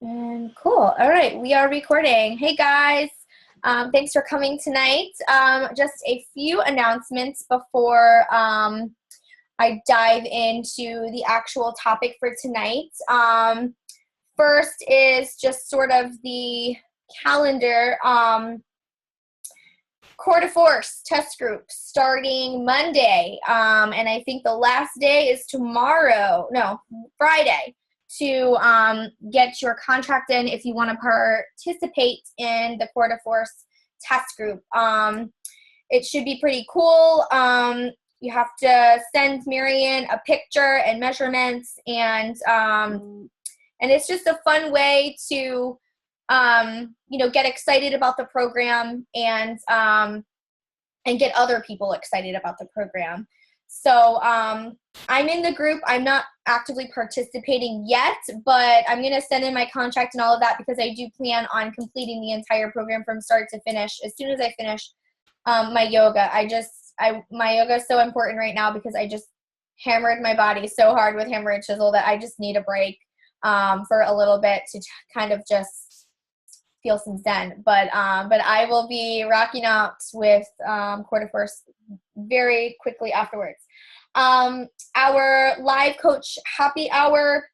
And cool. All right, we are recording. Hey guys, thanks for coming tonight. Just a few announcements before I dive into the actual topic for tonight. First is just sort of the calendar. Core de Force test group starting Monday, and I think the last day is Friday, to get your contract in if you want to participate in the Core de Force test group. It should be pretty cool. You have to send Marion a picture and measurements, and it's just a fun way to get excited about the program and get other people excited about the program. So I'm in the group. I'm not actively participating yet, but I'm going to send in my contract and all of that because I do plan on completing the entire program from start to finish as soon as I finish my yoga. My yoga is so important right now because I just hammered my body so hard with hammer and chisel that I just need a break for a little bit to kind of just feel some zen. But I will be rocking out with Core de Force very quickly afterwards. Our live coach happy hour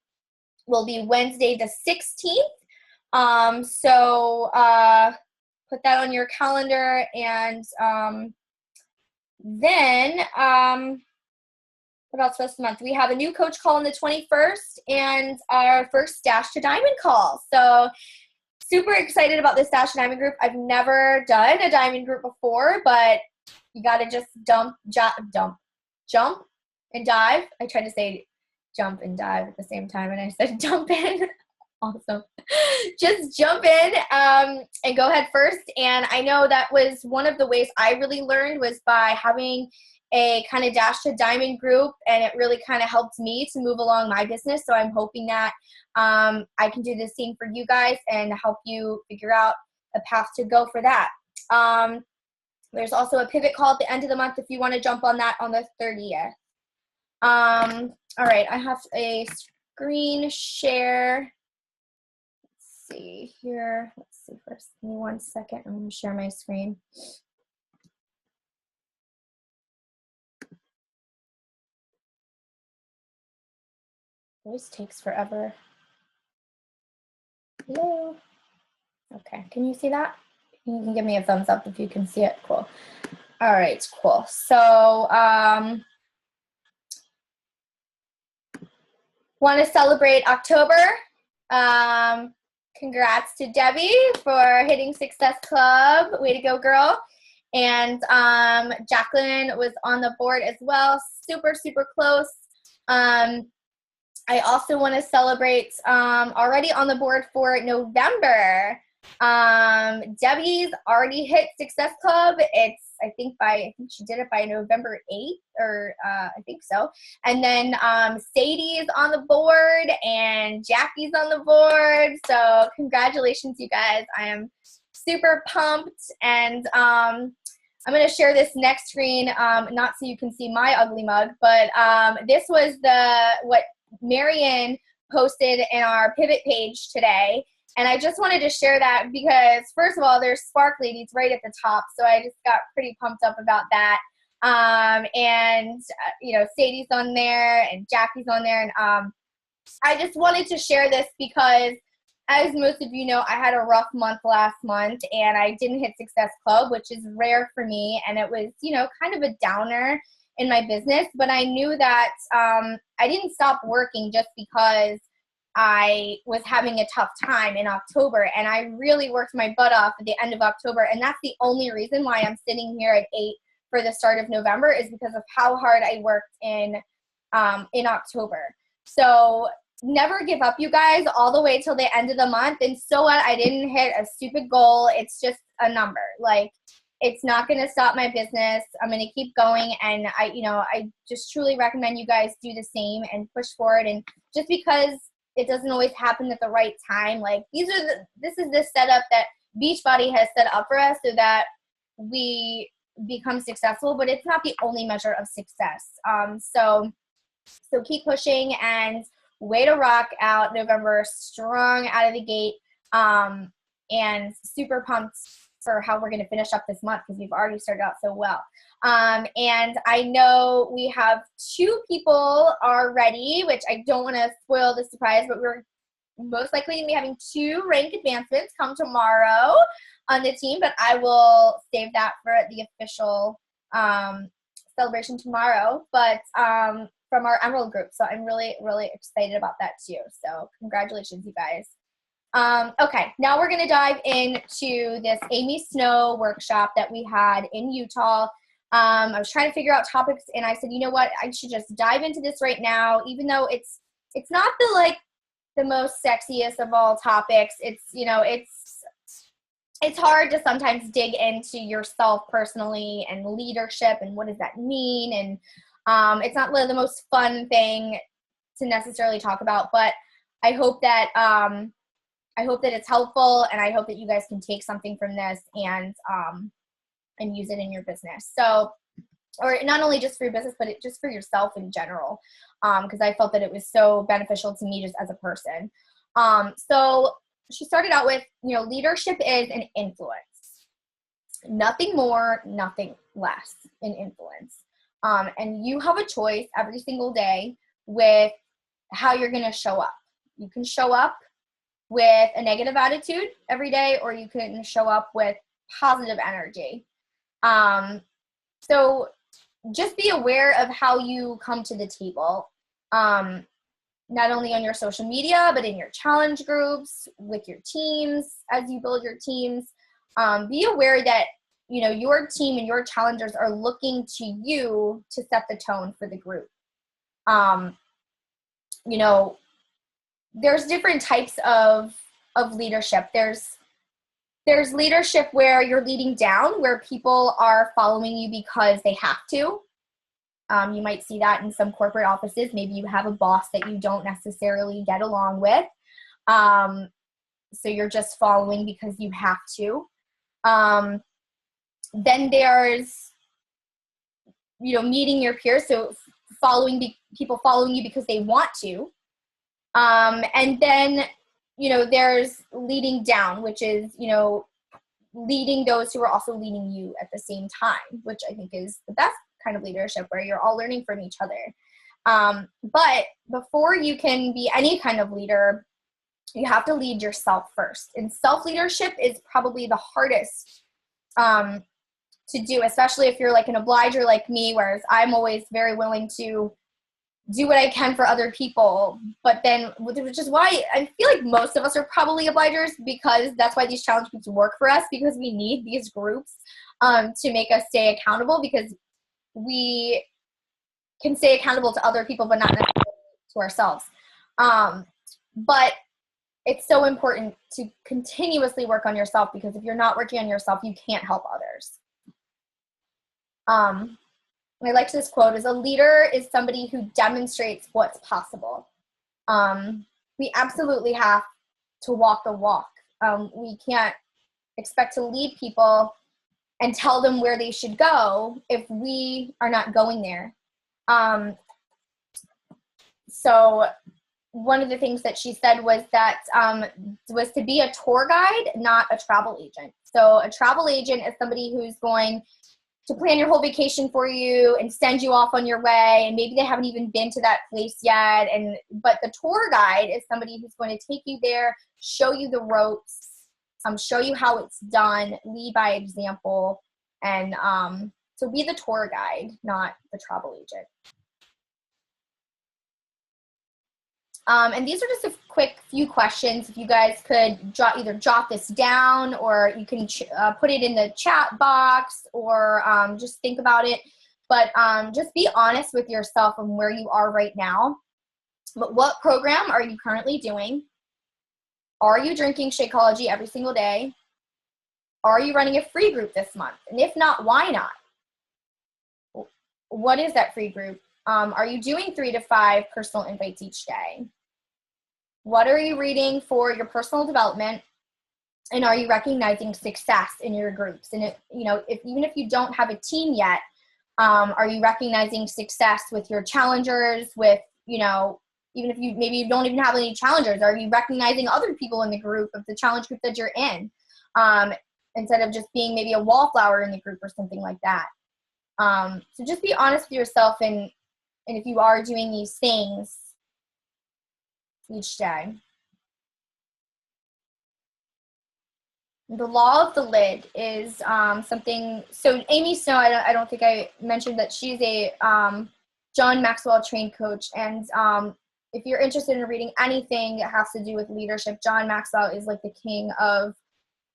will be Wednesday the 16th. So put that on your calendar. And then what else for this month? We have a new coach call on the 21st and our first Dash to Diamond call. So super excited about this Dash to Diamond group. I've never done a diamond group before, but you got to just jump and dive. I tried to say jump and dive at the same time, and I said jump in. Awesome. Just jump in and go head first. And I know that was one of the ways I really learned was by having a kind of Dash to Diamond group, and it really kind of helped me to move along my business. So I'm hoping that I can do the same for you guys and help you figure out a path to go for that. There's also a pivot call at the end of the month if you want to jump on that on the 30th. All right, I have a screen share. Let's see here. Let's see first. Give me 1 second. I'm going to share my screen. Always takes forever. Hello. Okay, can you see that? You can give me a thumbs up if you can see it. Cool. All right, cool. So want to celebrate October. Congrats to Debbie for hitting Success Club. Way to go, girl. And Jacqueline was on the board as well. Super, super close. I also want to celebrate already on the board for November. Debbie's already hit Success Club. I think she did it by November 8th, or I think so. And then Sadie's on the board and Jackie's on the board. So congratulations, you guys. I am super pumped. And I'm going to share this next screen, not so you can see my ugly mug, but this was what Marion posted in our pivot page today. And I just wanted to share that because, first of all, there's Spark Ladies right at the top. So I just got pretty pumped up about that. Sadie's on there and Jackie's on there. And I just wanted to share this because, as most of you know, I had a rough month last month and I didn't hit Success Club, which is rare for me. And it was, kind of a downer in my business. But I knew that I didn't stop working just because I was having a tough time in October, and I really worked my butt off at the end of October, and that's the only reason why I'm sitting here at 8 for the start of November is because of how hard I worked in October. So never give up, you guys, all the way till the end of the month. And so what? I didn't hit a stupid goal. It's just a number. Like, it's not going to stop my business. I'm going to keep going, and I just truly recommend you guys do the same and push forward. And just because it doesn't always happen at the right time. Like this is the setup that Beachbody has set up for us so that we become successful, but it's not the only measure of success. So keep pushing, and way to rock out November strong out of the gate, and super pumped for how we're going to finish up this month because we've already started out so well. And I know we have 2 people already, which I don't want to spoil the surprise, but we're most likely going to be having 2 rank advancements come tomorrow on the team, but I will save that for the official celebration tomorrow, but from our Emerald group. So I'm really, really excited about that too. So congratulations, you guys. Okay, now we're going to dive into this Amy Snow workshop that we had in Utah. I was trying to figure out topics, and I said, you know what, I should just dive into this right now, even though it's not the most sexiest of all topics. It's, you know, it's hard to sometimes dig into yourself personally and leadership and what does that mean, and it's not the most fun thing to necessarily talk about, but I hope that it's helpful, and I hope that you guys can take something from this and use it in your business. So, or not only just for your business, but just for yourself in general, because I felt that it was so beneficial to me just as a person. So she started out with, you know, leadership is an influence. Nothing more, nothing less in influence. And you have a choice every single day with how you're going to show up. You can show up with a negative attitude every day, or you can show up with positive energy. So just be aware of how you come to the table, not only on your social media, but in your challenge groups, with your teams, as you build your teams. Be aware that, you know, your team and your challengers are looking to you to set the tone for the group. You know, there's different types of leadership. There's leadership where you're leading down, where people are following you because they have to. You might see that in some corporate offices. Maybe you have a boss that you don't necessarily get along with. So you're just following because you have to. Then there's, you know, meeting your peers. So people following you because they want to. And then, you know, there's leading down, which is, you know, leading those who are also leading you at the same time, which I think is the best kind of leadership, where you're all learning from each other. But before you can be any kind of leader, you have to lead yourself first. And self-leadership is probably the hardest to do, especially if you're like an obliger like me, whereas I'm always very willing to do what I can for other people. But then, which is why I feel like most of us are probably obligers, because that's why these challenge groups work for us, because we need these groups to make us stay accountable, because we can stay accountable to other people, but not necessarily to ourselves. But it's so important to continuously work on yourself, because if you're not working on yourself, you can't help others. I liked this quote: is a leader is somebody who demonstrates what's possible. We absolutely have to walk the walk. We can't expect to lead people and tell them where they should go if we are not going there. So one of the things that she said was that was to be a tour guide, not a travel agent. So a travel agent is somebody who's going to plan your whole vacation for you and send you off on your way, and maybe they haven't even been to that place yet. But the tour guide is somebody who's going to take you there, show you the ropes, show you how it's done, lead by example, and so be the tour guide, not the travel agent. And these are just a quick few questions. If you guys could either jot this down, or you can put it in the chat box, or just think about it. But just be honest with yourself on where you are right now. But what program are you currently doing? Are you drinking Shakeology every single day? Are you running a free group this month? And if not, why not? What is that free group? Are you doing 3 to 5 personal invites each day? What are you reading for your personal development? And are you recognizing success in your groups? And even if you don't have a team yet, are you recognizing success with your challengers, with, even if maybe you don't even have any challengers? Are you recognizing other people in the group of the challenge group that you're in, instead of just being maybe a wallflower in the group or something like that? So just be honest with yourself, and if you are doing these things each day. The law of the lid is something. So Amy Snow, I don't think I mentioned that she's a John Maxwell trained coach, and if you're interested in reading anything that has to do with leadership, John Maxwell is like the king of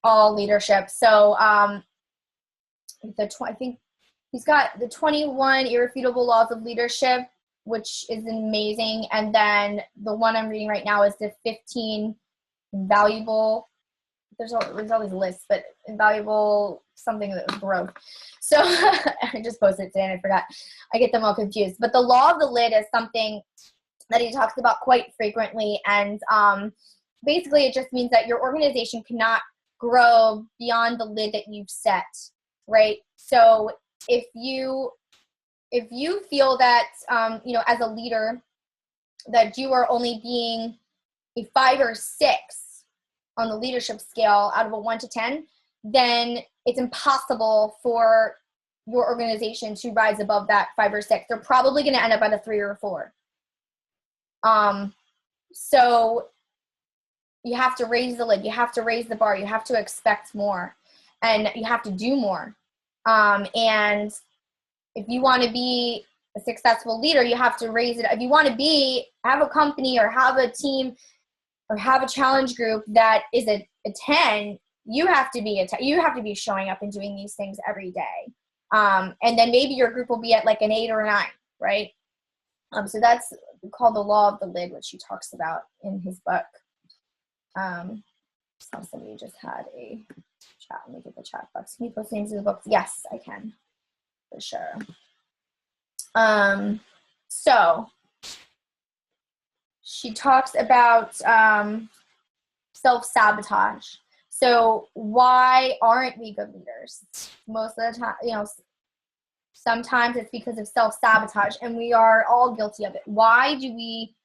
all leadership. So I think he's got the 21 irrefutable laws of leadership, which is amazing, and then the one I'm reading right now is the 15 invaluable. There's always a list, but invaluable something that was broke. So I just posted it today and I forgot. I get them all confused. But the law of the lid is something that he talks about quite frequently. And basically it just means that your organization cannot grow beyond the lid that you've set, right? So if you feel that, as a leader, that you are only being a 5 or 6 on the leadership scale out of a 1 to 10, then it's impossible for your organization to rise above that 5 or 6. They're probably going to end up at a 3 or a 4. So you have to raise the lid. You have to raise the bar. You have to expect more, and you have to do more. And if you want to be a successful leader, you have to raise it. If you want to have a company or have a team or have a challenge group that is a 10, you have to be you have to be showing up and doing these things every day. And then maybe your group will be at like an 8 or a 9, right? So that's called the law of the lid, which he talks about in his book. So somebody just had a chat. Let me get the chat box. Can you post names of the books? Yes, I can, for sure. So she talks about self-sabotage. So why aren't we good leaders? Most of the time, sometimes it's because of self-sabotage, and we are all guilty of it. Why do we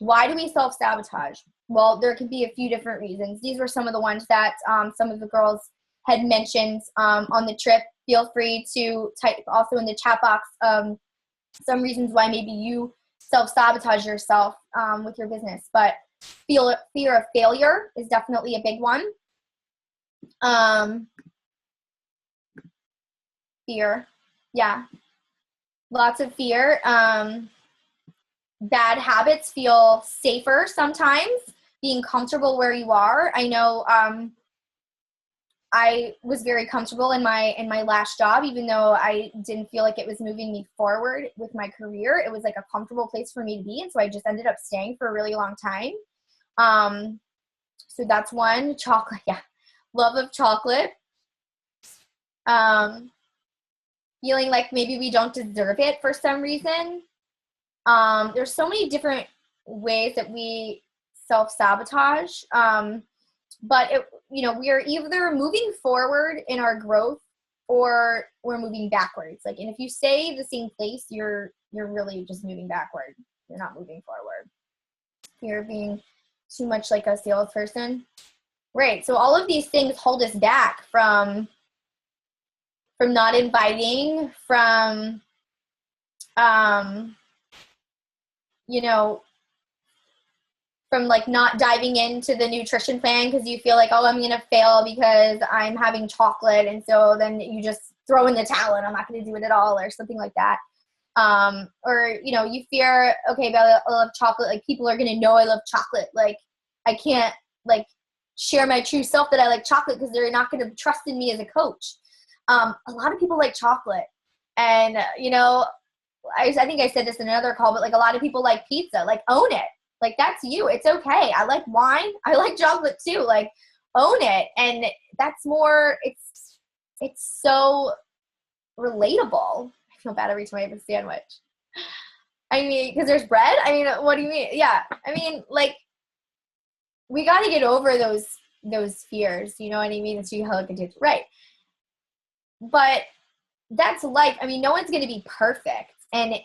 self-sabotage? Well, there could be a few different reasons. These were some of the ones that some of the girls had mentioned on the trip. Feel free to type also in the chat box some reasons why maybe you self-sabotage yourself with your business. But fear of failure is definitely a big one. Fear. Yeah. Lots of fear. Bad habits feel safer sometimes, being comfortable where you are. I know I was very comfortable in my last job, even though I didn't feel like it was moving me forward with my career. It was like a comfortable place for me to be, and so I just ended up staying for a really long time. So that's one. Chocolate, yeah. Love of chocolate. Feeling like maybe we don't deserve it for some reason. There's so many different ways that we self-sabotage. But we are either moving forward in our growth or we're moving backwards. And if you stay the same place, you're really just moving backward. You're not moving forward. You're being too much like a salesperson. Right. So all of these things hold us back from not inviting, from from not diving into the nutrition plan because you feel like, oh, I'm going to fail because I'm having chocolate. And so then you just throw in the towel and I'm not going to do it at all or something like that. Or, you fear, okay, but I love chocolate. People are going to know I love chocolate. I can't share my true self that I like chocolate because they're not going to trust in me as a coach. A lot of people like chocolate, and, I think I said this in another call, but a lot of people like pizza, own it. That's you. It's okay. I like wine. I like chocolate too. Own it. And that's more, it's so relatable. I feel bad every time I have a sandwich. I mean, because there's bread. I mean, what do you mean? Yeah. I mean, we got to get over those fears. You know what I mean? It's you how it right. But that's life. I mean, no one's going to be perfect. And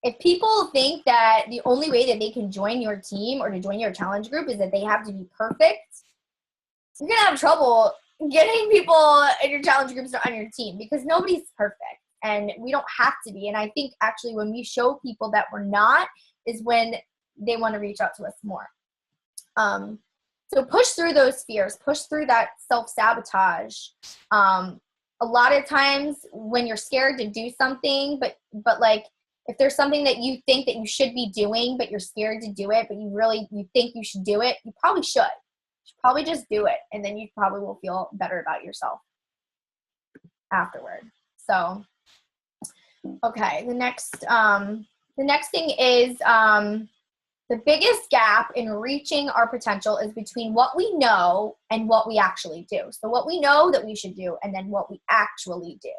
if people think that the only way that they can join your team or to join your challenge group is that they have to be perfect, you're going to have trouble getting people in your challenge groups on your team, because nobody's perfect and we don't have to be. And I think actually when we show people that we're not is when they want to reach out to us more. So push through those fears, push through that self-sabotage. A lot of times when you're scared to do something, but like if there's something that you think that you should be doing, but you're scared to do it, but you think you should do it, you probably should. You should probably just do it. And then you probably will feel better about yourself afterward. So, okay. The next thing is, the biggest gap in reaching our potential is between what we know and what we actually do. So what we know that we should do and then what we actually do.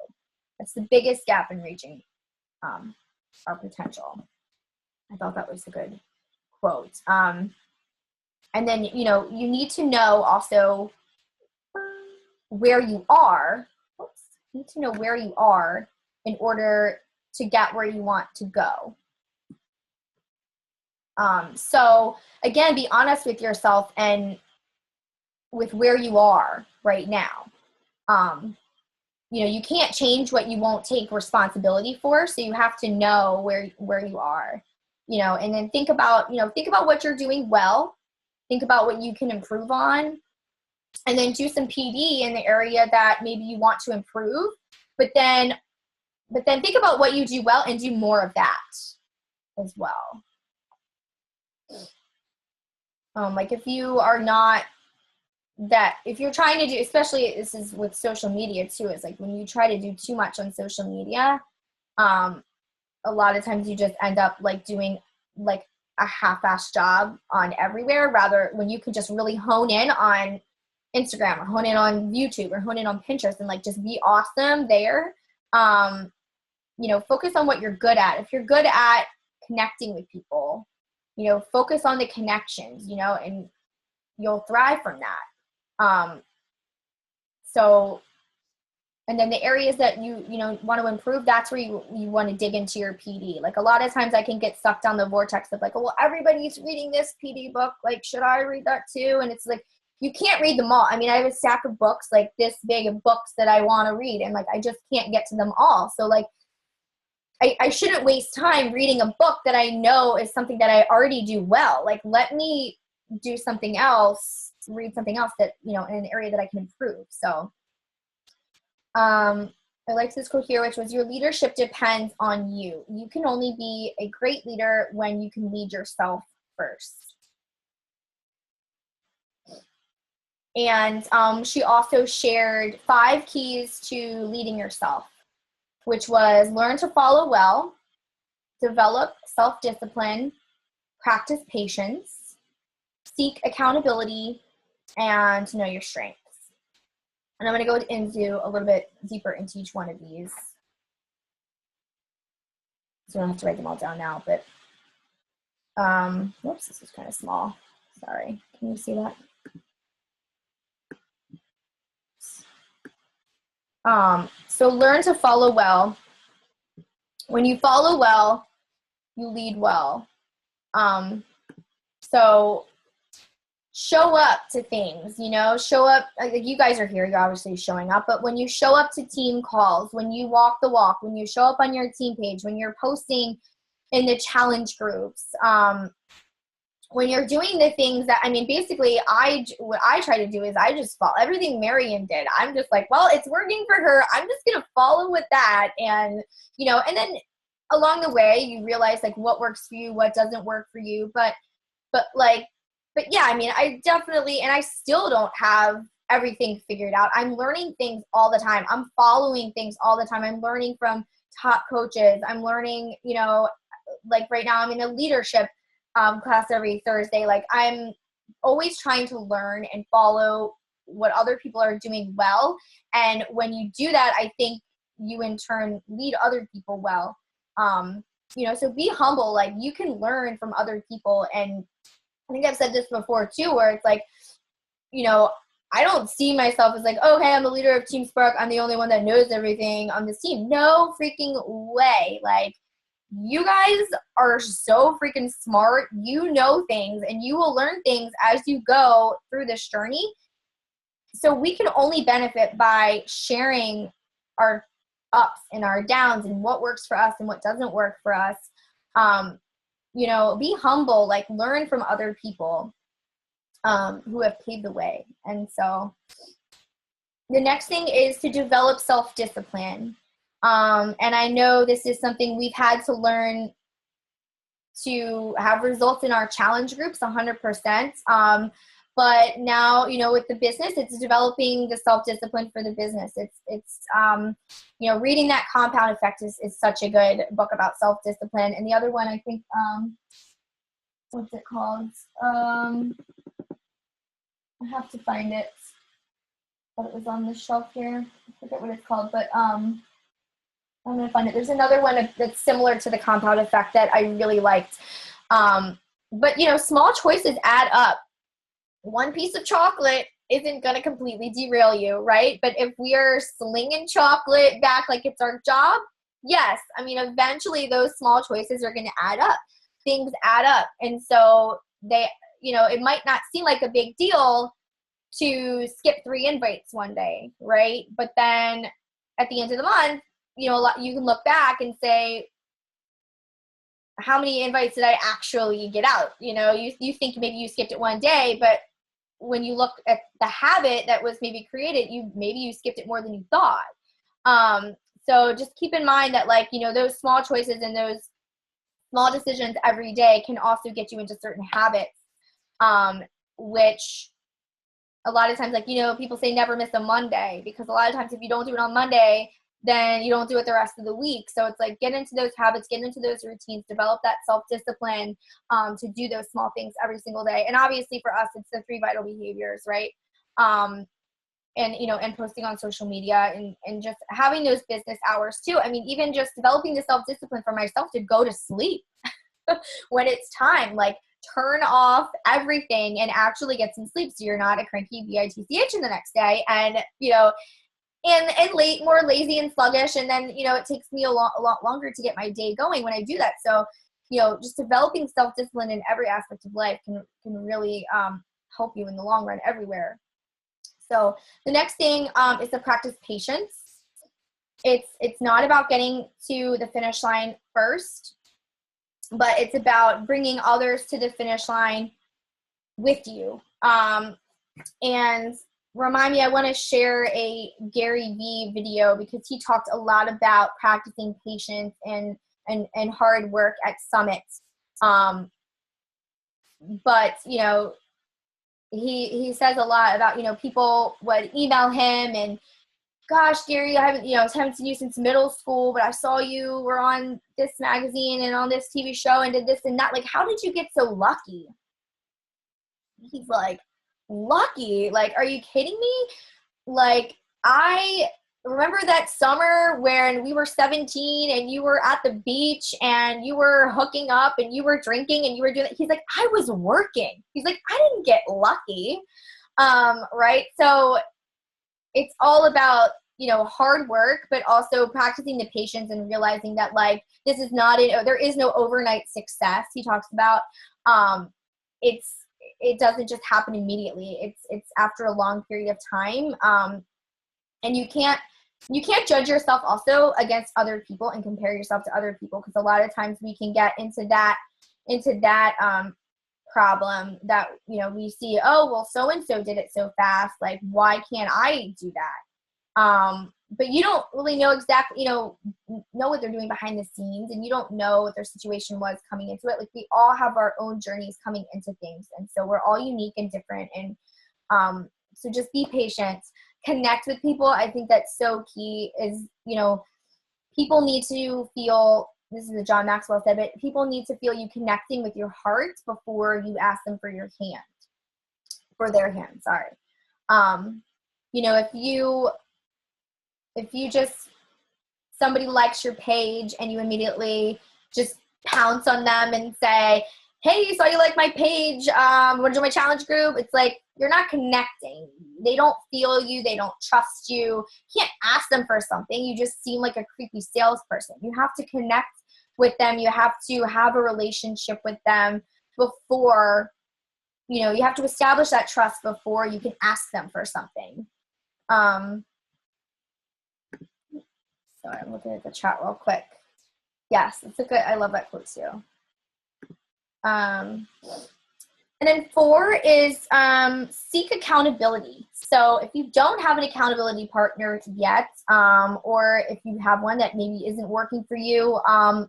That's the biggest gap in reaching our potential. I thought that was a good quote. And then, you need to know also where you are. You need to know where you are in order to get where you want to go. So again, be honest with yourself and with where you are right now. You can't change what you won't take responsibility for. So you have to know where you are, and then think about what you're doing well, think about what you can improve on, and then do some PD in the area that maybe you want to improve, but then think about what you do well and do more of that as well. Like if you are not that, if you're trying to do, especially this is with social media too, it's like when you try to do too much on social media, a lot of times you just end up like doing like a half-assed job on everywhere, rather when you could just really hone in on Instagram or hone in on YouTube or hone in on Pinterest and like just be awesome there. Focus on what you're good at. If you're good at connecting with people, focus on the connections, and you'll thrive from that. And then the areas that you want to improve, that's where you want to dig into your PD. Like a lot of times I can get sucked down the vortex of like, well, everybody's reading this PD book. Like, should I read that too? And it's like, you can't read them all. I mean, I have a stack of books, like this big of books that I want to read. And like, I just can't get to them all. So like, I shouldn't waste time reading a book that I know is something that I already do well. Like, let me do something else, read something else that, in an area that I can improve. So I liked this quote here, which was, your leadership depends on you. You can only be a great leader when you can lead yourself first. And she also shared 5 keys to leading yourself, which was learn to follow well, develop self-discipline, practice patience, seek accountability, and know your strengths. And I'm going to go into a little bit deeper into each one of these. So I don't have to write them all down now, but whoops, this is kind of small. Sorry. Can you see that? So learn to follow well. When you follow well, you lead well. So show up to things, show up, like you guys are here, you're obviously showing up, but when you show up to team calls, when you walk the walk, when you show up on your team page, when you're posting in the challenge groups, when you're doing the things that, basically what I try to do is I just follow everything Marian did. I'm just like, well, it's working for her. I'm just going to follow with that. And, and then along the way you realize like what works for you, what doesn't work for you. But yeah, I definitely, and I still don't have everything figured out. I'm learning things all the time. I'm following things all the time. I'm learning from top coaches. I'm learning, like right now I'm in a leadership class every Thursday. Like I'm always trying to learn and follow what other people are doing well. And when you do that, I think you in turn lead other people well. So be humble. Like you can learn from other people. And I think I've said this before too, where it's like, I don't see myself as like, okay, I'm the leader of Team Spark. I'm the only one that knows everything on this team. No freaking way. Like, you guys are so freaking smart. You know things, and you will learn things as you go through this journey. So we can only benefit by sharing our ups and our downs and what works for us and what doesn't work for us. You know, be humble, like learn from other people who have paved the way. And so the next thing is to develop self-discipline. And I know this is something we've had to learn to have results in our challenge groups 100%. But now, you know, with the business, it's developing the self-discipline for the business. It's you know, reading that Compound Effect is such a good book about self-discipline. And the other one, I think, what's it called? I have to find it. But it was on the shelf here. I forget what it's called, but I'm going to find it. There's another one that's similar to the Compound Effect that I really liked. But, you know, small choices add up. One piece of chocolate isn't going to completely derail you, right? But if we are slinging chocolate back like it's our job, yes. I mean, eventually those small choices are going to add up. Things add up. And so they, you know, it might not seem like a big deal to skip 3 invites one day, right? But then at the end of the month, you know, you can look back and say, how many invites did I actually get out? You know, you think maybe you skipped it one day, but when you look at the habit that was maybe created, maybe you skipped it more than you thought. So just keep in mind that, like, you know, those small choices and those small decisions every day can also get you into certain habits, which a lot of times, like, you know, people say never miss a Monday, because a lot of times if you don't do it on Monday, then you don't do it the rest of the week. So it's like, get into those habits, get into those routines, develop that self-discipline to do those small things every single day. And obviously for us, it's the 3 vital behaviors, right? And, you know, and posting on social media and just having those business hours too. I mean, even just developing the self-discipline for myself to go to sleep when it's time, like turn off everything and actually get some sleep so you're not a cranky bitch in the next day. And, you know, and late, more lazy and sluggish. And then, you know, it takes me a lot longer to get my day going when I do that. So, you know, just developing self-discipline in every aspect of life can really help you in the long run everywhere. So the next thing is to practice patience. It's not about getting to the finish line first, but it's about bringing others to the finish line with you. And remind me, I want to share a Gary Vee video because he talked a lot about practicing patience and hard work at summits. But, you know, he says a lot about, you know, people would email him and, gosh, Gary, I haven't seen you since middle school, but I saw you were on this magazine and on this TV show and did this and that. Like, how did you get so lucky? He's like, lucky? Like, are you kidding me? Like, I remember that summer when we were 17 and you were at the beach and you were hooking up and you were drinking and you were doing it. He's like, I was working. He's like, I didn't get lucky. Right? So it's all about, you know, hard work, but also practicing the patience and realizing that, like, this is not there is no overnight success. He talks about, it doesn't just happen immediately. It's after a long period of time. And you can't judge yourself also against other people and compare yourself to other people. Cause a lot of times we can get into that problem that, you know, we see, oh, well, so-and-so did it so fast. Like, why can't I do that? But you don't really know exactly, you know what they're doing behind the scenes, and you don't know what their situation was coming into it. Like, we all have our own journeys coming into things. And so we're all unique and different. And so just be patient, connect with people. I think that's so key is, you know, people need to feel, this is what John Maxwell said, but people need to feel you connecting with your heart before you ask them for their hand, sorry. You know, if you just, somebody likes your page and you immediately just pounce on them and say, hey, saw you like my page, want to join my challenge group? It's like, you're not connecting. They don't feel you. They don't trust you. You can't ask them for something. You just seem like a creepy salesperson. You have to connect with them. You have to have a relationship with them before, you know, you have to establish that trust before you can ask them for something. So I'm looking at the chat real quick. Yes, it's a good, I love that quote too. And then 4 is seek accountability. So if you don't have an accountability partner yet, or if you have one that maybe isn't working for you, I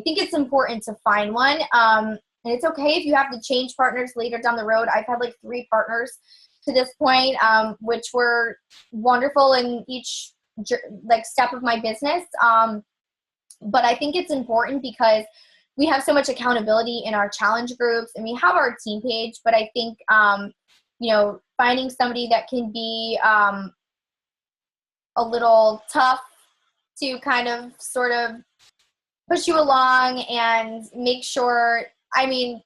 think it's important to find one. And it's okay if you have to change partners later down the road. I've had like 3 partners to this point, which were wonderful in each like step of my business. But I think it's important because we have so much accountability in our challenge groups and we have our team page, but I think, you know, finding somebody that can be a little tough to kind of sort of push you along and make sure, I mean,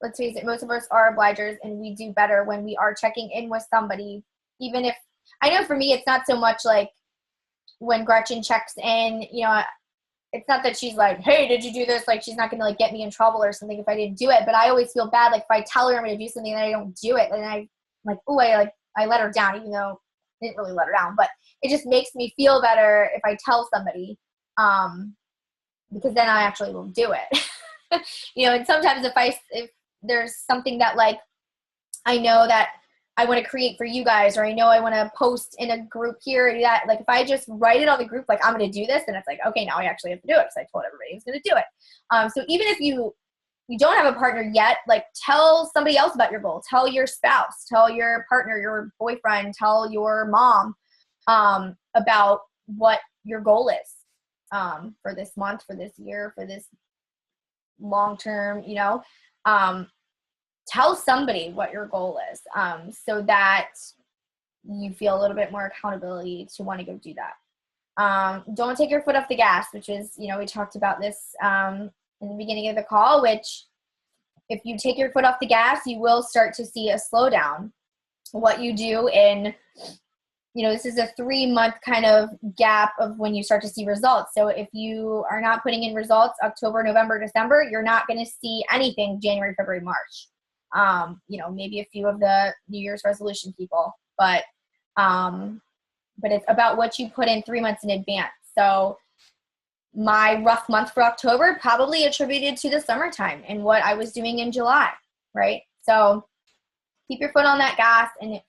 let's face it, most of us are obligers and we do better when we are checking in with somebody. Even if, I know for me, it's not so much like when Gretchen checks in, you know, it's not that she's like, hey, did you do this? Like, she's not going to like get me in trouble or something if I didn't do it. But I always feel bad. Like if I tell her I'm going to do something and I don't do it, and I'm like, oh, I let her down, even though I didn't really let her down, but it just makes me feel better if I tell somebody, because then I actually will do it. You know, and sometimes if there's something that like, I know that I want to create for you guys, or I know I want to post in a group here, or that, like if I just write it on the group, like I'm going to do this, then it's like, okay, now I actually have to do it because I told everybody I was going to do it. So even if you don't have a partner yet, like tell somebody else about your goal. Tell your spouse, tell your partner, your boyfriend, tell your mom about what your goal is for this month, for this year, for this long term, you know. Tell somebody what your goal is, so that you feel a little bit more accountability to want to go do that. Don't take your foot off the gas, which is, you know, we talked about this in the beginning of the call, which if you take your foot off the gas, you will start to see a slowdown. What you do in, you know, this is a 3-month kind of gap of when you start to see results. So if you are not putting in results October, November, December, you're not going to see anything January, February, March. You know, maybe a few of the New Year's resolution people, but it's about what you put in 3 months in advance. So my rough month for October probably attributed to the summertime and what I was doing in July, right? So keep your foot on that gas and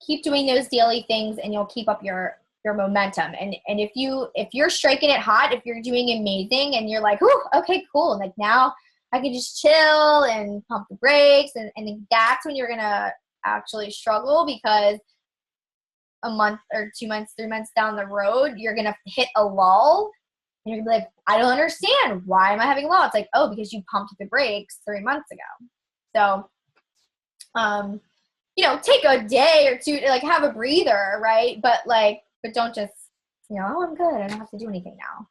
keep doing those daily things, and you'll keep up your momentum. And if you're striking it hot, if you're doing amazing and you're like, ooh, okay, cool. And like now I can just chill and pump the brakes, and that's when you're going to actually struggle, because a month or 2 months, 3 months down the road, you're going to hit a lull and you're going to be like, I don't understand. Why am I having a lull? It's like, oh, because you pumped the brakes 3 months ago. So, you know, take a day or two to like have a breather, right? But don't just, you know, oh, I'm good, I don't have to do anything now.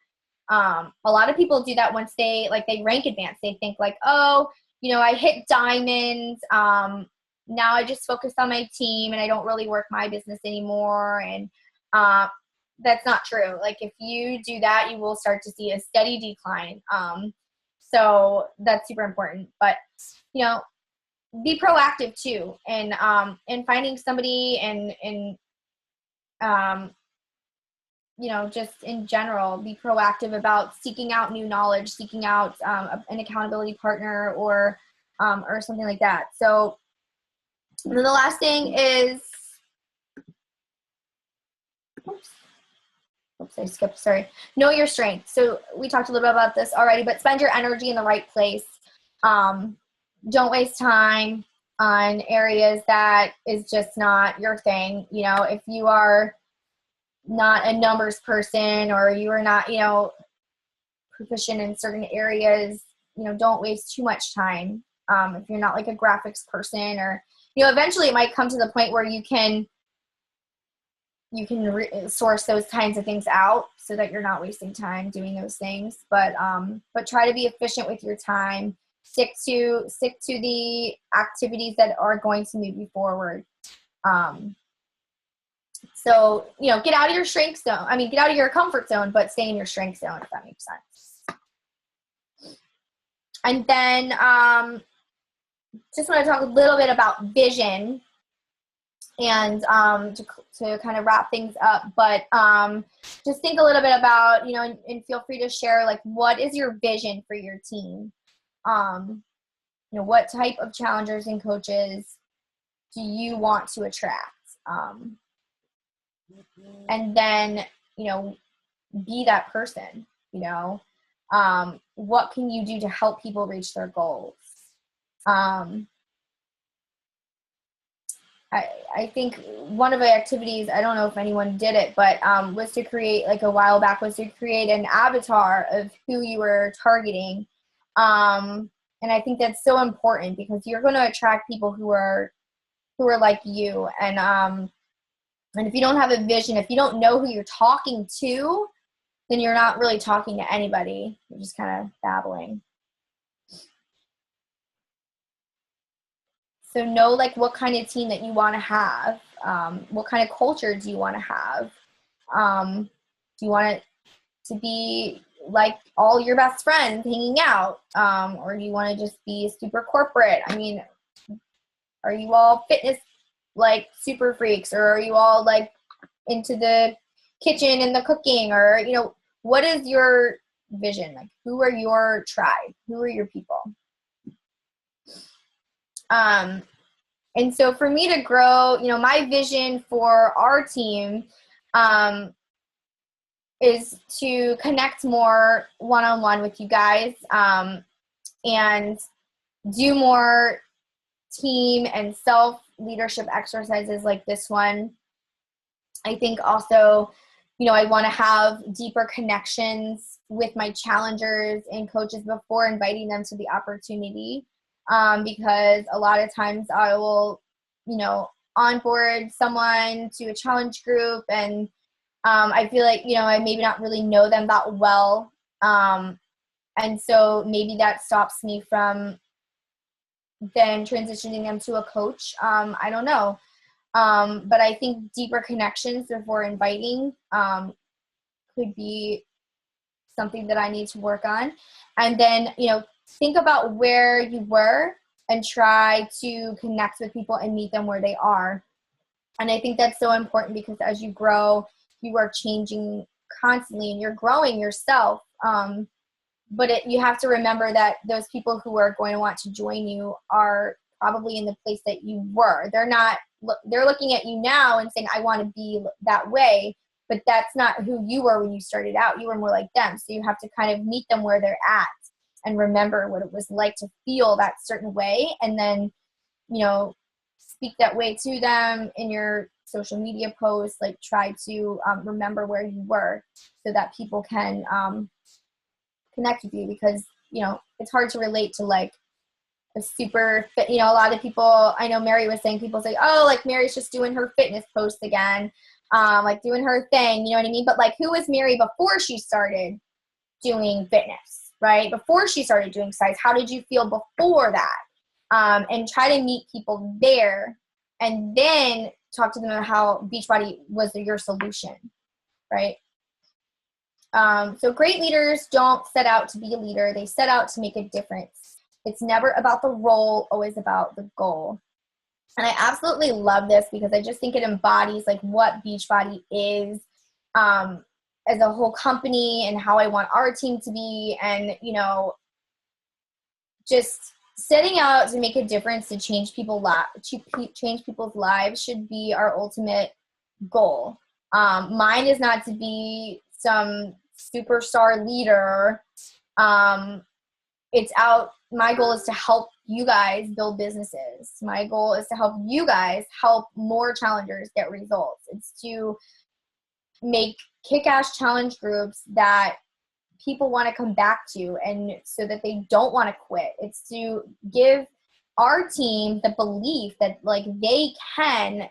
A lot of people do that once they rank advance. They think like, oh, you know, I hit diamonds. Now I just focus on my team and I don't really work my business anymore. And that's not true. Like if you do that, you will start to see a steady decline. So that's super important. But, you know, be proactive too. And finding somebody and you know, just in general, be proactive about seeking out new knowledge, seeking out an accountability partner or something like that. So then the last thing is, oops, I skipped, sorry. Know your strengths. So we talked a little bit about this already, but spend your energy in the right place. Don't waste time on areas that is just not your thing. You know, if you are not a numbers person, or you are not, you know, proficient in certain areas, you know, don't waste too much time. If you're not like a graphics person, or, you know, eventually it might come to the point where you can source those kinds of things out so that you're not wasting time doing those things. But try to be efficient with your time. Stick to the activities that are going to move you forward. So, you know, get out of your strength zone. I mean, get out of your comfort zone, but stay in your strength zone, if that makes sense. And then just want to talk a little bit about vision and to kind of wrap things up. But just think a little bit about, and feel free to share, like, what is your vision for your team? What type of challengers and coaches do you want to attract? And then, be that person, what can you do to help people reach their goals? I think one of the activities, I don't know if anyone did it, but was to create, like a while back, was to create an avatar of who you were targeting. And I think that's so important because you're going to attract people who are like you. And if you don't have a vision, if you don't know who you're talking to, then you're not really talking to anybody. You're just kind of babbling. So know, like, what kind of team that you want to have. What kind of culture do you want to have? Do you want it to be like all your best friends hanging out? Or do you want to just be super corporate? I mean, are you all fitness, like, super freaks? Or are you all, like, into the kitchen and the cooking? Or, what is your vision? Like, who are your tribe? Who are your people? And so for me to grow, my vision for our team is to connect more one-on-one with you guys, and do more team and self-leadership exercises like this one. I think also, I want to have deeper connections with my challengers and coaches before inviting them to the opportunity. Because a lot of times I will, onboard someone to a challenge group, and I feel like, I maybe not really know them that well. And so maybe that stops me from then transitioning them to a coach. I don't know. But I think deeper connections before inviting could be something that I need to work on. And then, think about where you were and try to connect with people and meet them where they are. And I think that's so important because as you grow, you are changing constantly and you're growing yourself. But you have to remember that those people who are going to want to join you are probably in the place that you were. They're looking at you now and saying, I want to be that way. But that's not who you were when you started out. You were more like them. So you have to kind of meet them where they're at and remember what it was like to feel that certain way. And then, speak that way to them in your social media posts. Like, try to remember where you were so that people can connect with you, because, it's hard to relate to, like, a super fit, a lot of people, I know Mary was saying, people say, oh, like, Mary's just doing her fitness post again. Like, doing her thing, you know what I mean? But, like, who was Mary before she started doing fitness, right? Before she started doing sites, how did you feel before that? And try to meet people there and then talk to them about how Beachbody was your solution, right? So great leaders don't set out to be a leader. They set out to make a difference. It's never about the role, always about the goal. And I absolutely love this because I just think it embodies, like, what Beachbody is as a whole company and how I want our team to be. And, just setting out to make a difference, to change people's lives should be our ultimate goal. Mine is not to be some superstar leader. My goal is to help you guys build businesses. My goal is to help you guys help more challengers get results. It's to make kick-ass challenge groups that people want to come back to, and so that they don't want to quit. It's to give our team the belief that, like, they can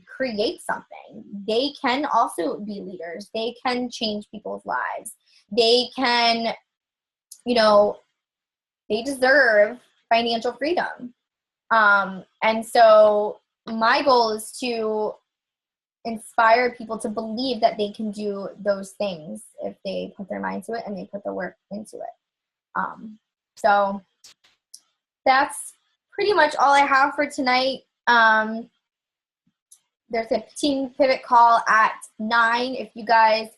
create something. They can also be leaders. They can change people's lives. They can, they deserve financial freedom. And so my goal is to inspire people to believe that they can do those things if they put their mind to it and they put the work into it. So that's pretty much all I have for tonight. There's a team pivot call at 9 if you guys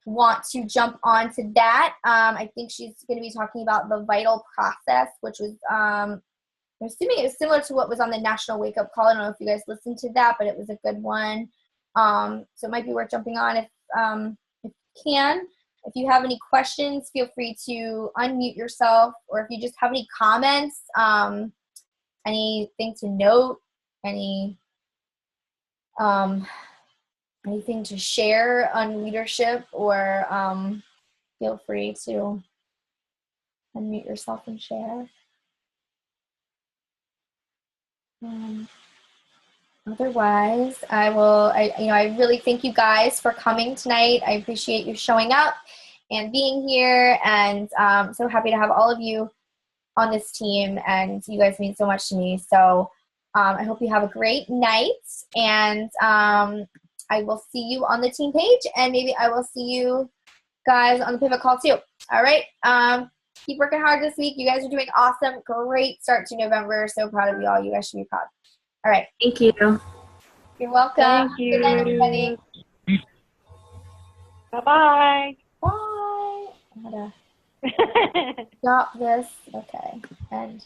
want to jump on to that. I think she's going to be talking about the vital process, which was, I'm assuming it was similar to what was on the National Wake Up Call. I don't know if you guys listened to that, but it was a good one. So it might be worth jumping on if you can. If you have any questions, feel free to unmute yourself, or if you just have any comments, anything to note, anything to share on leadership, or feel free to unmute yourself and share. Otherwise, I really thank you guys for coming tonight. I appreciate you showing up and being here, and so happy to have all of you on this team, and you guys mean so much to me. So I hope you have a great night, and I will see you on the team page, and maybe I will see you guys on the pivot call too. All right. Keep working hard this week. You guys are doing awesome. Great start to November. So proud of you all. You guys should be proud. All right. Thank you. You're welcome. Thank you. Good night, everybody. Bye-bye. Bye. I'm going to stop this. Okay. And